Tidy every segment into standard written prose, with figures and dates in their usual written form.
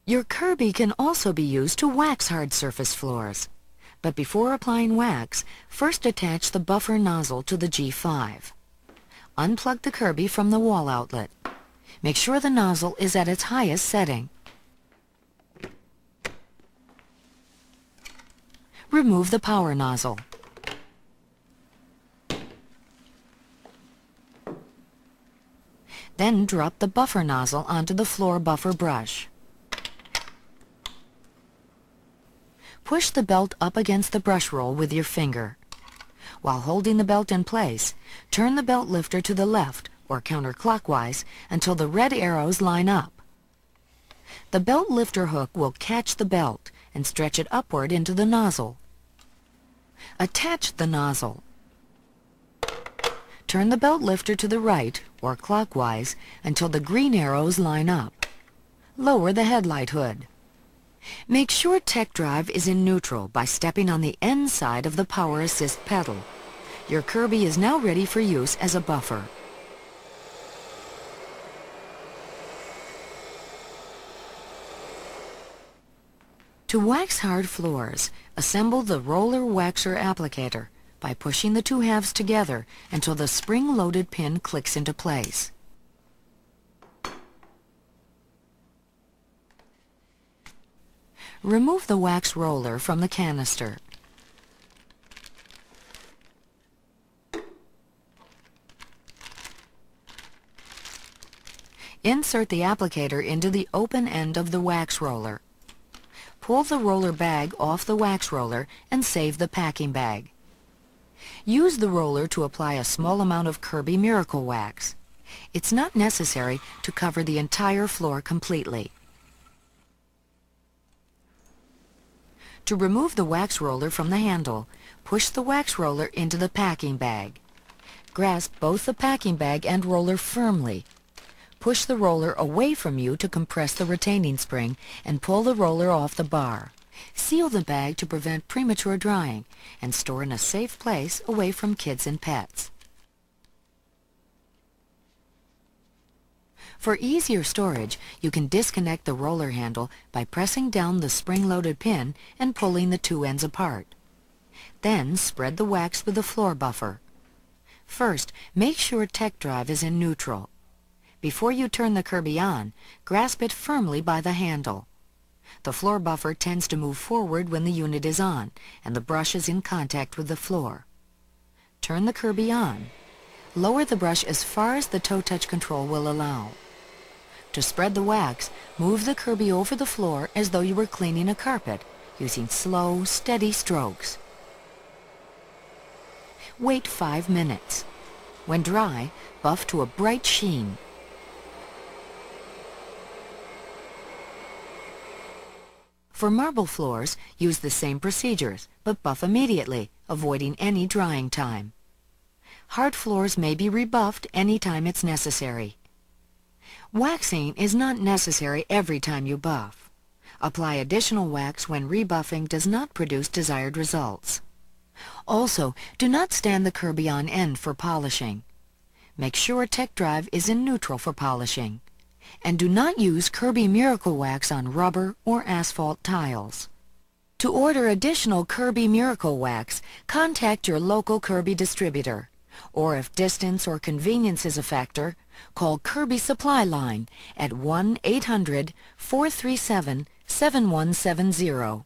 Your Kirby can also be used to wax hard surface floors. But before applying wax, first attach the buffer nozzle to the G5. Unplug the Kirby from the wall outlet. Make sure the nozzle is at its highest setting. Remove the power nozzle. Then drop the buffer nozzle onto the floor buffer brush. Push the belt up against the brush roll with your finger. While holding the belt in place, turn the belt lifter to the left or counterclockwise until the red arrows line up. The belt lifter hook will catch the belt and stretch it upward into the nozzle. Attach the nozzle. Turn the belt lifter to the right or clockwise until the green arrows line up. Lower the headlight hood. Make sure tech drive is in neutral by stepping on the end side of the power assist pedal. Your Kirby is now ready for use as a buffer. To wax hard floors, assemble the roller waxer applicator by pushing the two halves together until the spring-loaded pin clicks into place. Remove the wax roller from the canister. Insert the applicator into the open end of the wax roller. Pull the roller bag off the wax roller and save the packing bag. Use the roller to apply a small amount of Kirby Miracle Wax. It's not necessary to cover the entire floor completely. To remove the wax roller from the handle, push the wax roller into the packing bag. Grasp both the packing bag and roller firmly. Push the roller away from you to compress the retaining spring and pull the roller off the bar. Seal the bag to prevent premature drying and store in a safe place away from kids and pets. For easier storage, you can disconnect the roller handle by pressing down the spring-loaded pin and pulling the two ends apart. Then spread the wax with the floor buffer. First, make sure tech drive is in neutral. Before you turn the Kirby on, grasp it firmly by the handle. The floor buffer tends to move forward when the unit is on, and the brush is in contact with the floor. Turn the Kirby on. Lower the brush as far as the toe touch control will allow. To spread the wax, move the Kirby over the floor as though you were cleaning a carpet, using slow, steady strokes. Wait 5 minutes. When dry, buff to a bright sheen. For marble floors, use the same procedures, but buff immediately, avoiding any drying time. Hard floors may be rebuffed any time it's necessary. Waxing is not necessary every time you buff. Apply additional wax when rebuffing does not produce desired results. Also, do not stand the Kirby on end for polishing. Make sure tech drive is in neutral for polishing. And do not use Kirby Miracle Wax on rubber or asphalt tiles. To order additional Kirby Miracle Wax, contact your local Kirby distributor. Or if distance or convenience is a factor, call Kirby Supply Line at 1-800-437-7170.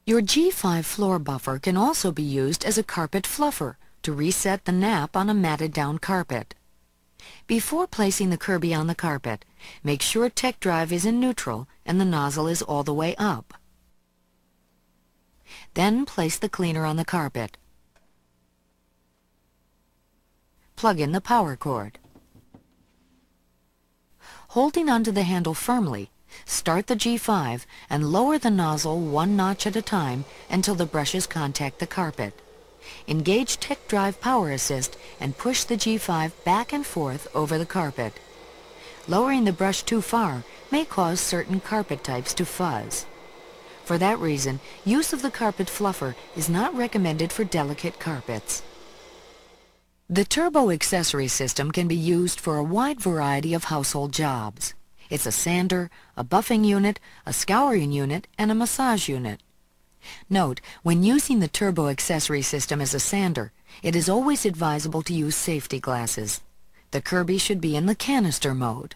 Your G5 floor buffer can also be used as a carpet fluffer to reset the nap on a matted down carpet. Before placing the Kirby on the carpet, make sure tech drive is in neutral and the nozzle is all the way up. Then place the cleaner on the carpet. Plug in the power cord. Holding onto the handle firmly, start the G5 and lower the nozzle 1 notch at a time until the brushes contact the carpet. Engage tech drive power assist and push the G5 back and forth over the carpet. Lowering the brush too far may cause certain carpet types to fuzz. For that reason, use of the Carpet Fluffer is not recommended for delicate carpets. The Turbo Accessory system can be used for a wide variety of household jobs. It's a sander, a buffing unit, a scouring unit, and a massage unit. Note, when using the turbo accessory system as a sander, it is always advisable to use safety glasses. The Kirby should be in the canister mode.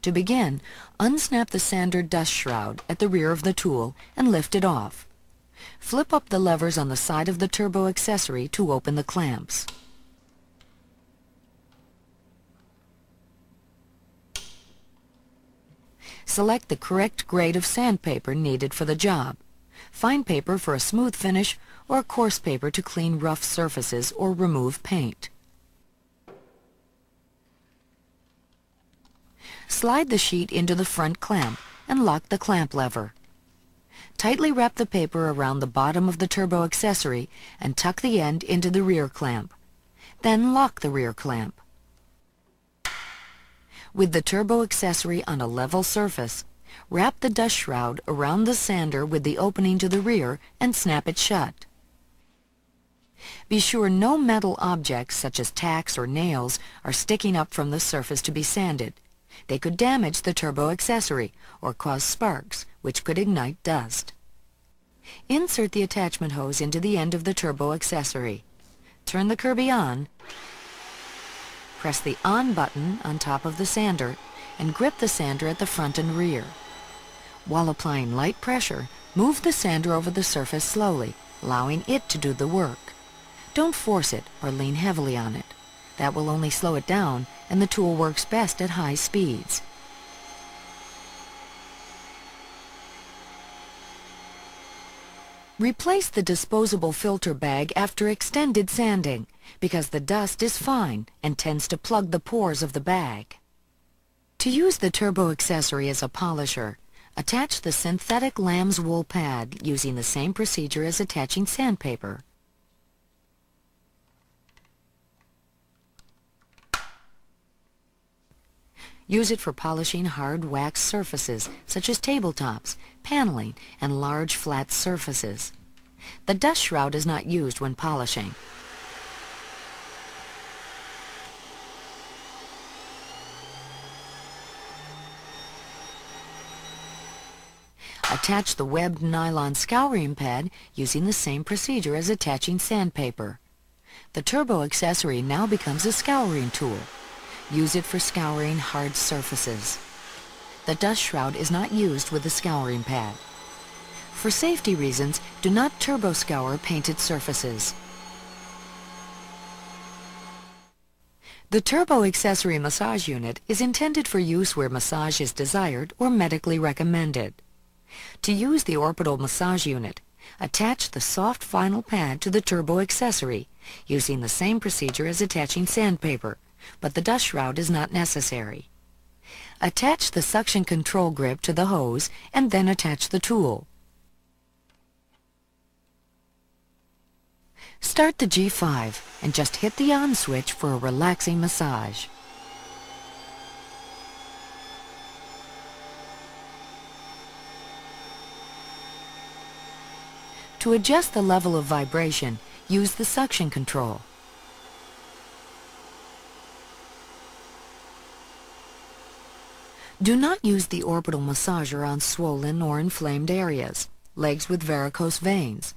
To begin, unsnap the sander dust shroud at the rear of the tool and lift it off. Flip up the levers on the side of the turbo accessory to open the clamps. Select the correct grade of sandpaper needed for the job. Fine paper for a smooth finish, or coarse paper to clean rough surfaces or remove paint. Slide the sheet into the front clamp and lock the clamp lever. Tightly wrap the paper around the bottom of the turbo accessory and tuck the end into the rear clamp. Then lock the rear clamp. With the turbo accessory on a level surface, wrap the dust shroud around the sander with the opening to the rear and snap it shut. Be sure no metal objects such as tacks or nails are sticking up from the surface to be sanded. They could damage the turbo accessory or cause sparks, which could ignite dust. Insert the attachment hose into the end of the turbo accessory. Turn the Kirby on. Press the on button on top of the sander and grip the sander at the front and rear. While applying light pressure, move the sander over the surface slowly, allowing it to do the work. Don't force it or lean heavily on it. That will only slow it down, and the tool works best at high speeds. Replace the disposable filter bag after extended sanding, because the dust is fine and tends to plug the pores of the bag. To use the turbo accessory as a polisher, attach the synthetic lamb's wool pad using the same procedure as attaching sandpaper. Use it for polishing hard wax surfaces such as tabletops, paneling, and large flat surfaces. The dust shroud is not used when polishing. Attach the webbed nylon scouring pad using the same procedure as attaching sandpaper. The turbo accessory now becomes a scouring tool. Use it for scouring hard surfaces. The dust shroud is not used with the scouring pad. For safety reasons, do not turbo scour painted surfaces. The turbo accessory massage unit is intended for use where massage is desired or medically recommended. To use the Orbital massage unit, attach the soft vinyl pad to the turbo accessory using the same procedure as attaching sandpaper, but the dust shroud is not necessary. Attach the suction control grip to the hose and then attach the tool. Start the G5 and just hit the on switch for a relaxing massage. To adjust the level of vibration, use the suction control. Do not use the orbital massager on swollen or inflamed areas, legs with varicose veins,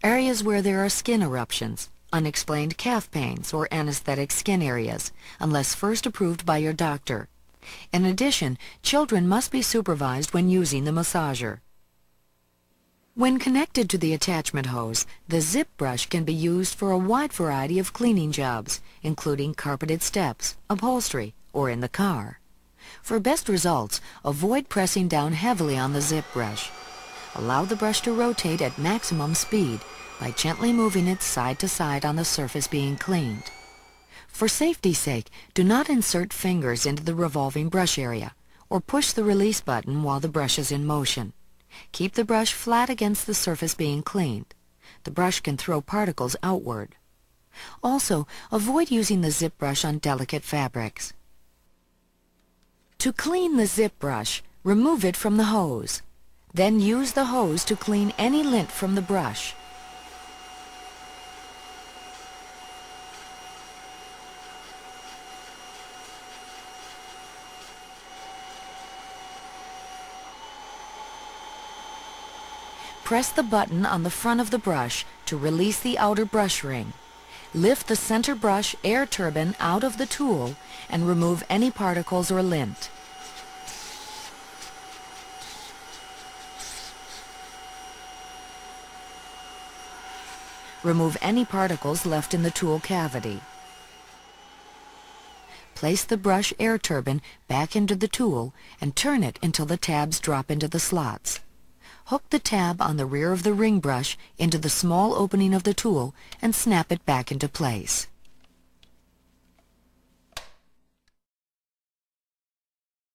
areas where there are skin eruptions, unexplained calf pains, or anesthetic skin areas, unless first approved by your doctor. In addition, children must be supervised when using the massager. When connected to the attachment hose, the Zippbrush can be used for a wide variety of cleaning jobs, including carpeted steps, upholstery, or in the car. For best results, avoid pressing down heavily on the Zippbrush. Allow the brush to rotate at maximum speed by gently moving it side to side on the surface being cleaned. For safety's sake, do not insert fingers into the revolving brush area or push the release button while the brush is in motion. Keep the brush flat against the surface being cleaned. The brush can throw particles outward. Also, avoid using the Zippbrush on delicate fabrics. To clean the Zippbrush, remove it from the hose. Then use the hose to clean any lint from the brush. Press the button on the front of the brush to release the outer brush ring. Lift the center brush air turbine out of the tool and remove any particles or lint. Remove any particles left in the tool cavity. Place the brush air turbine back into the tool and turn it until the tabs drop into the slots. Hook the tab on the rear of the ring brush into the small opening of the tool and snap it back into place.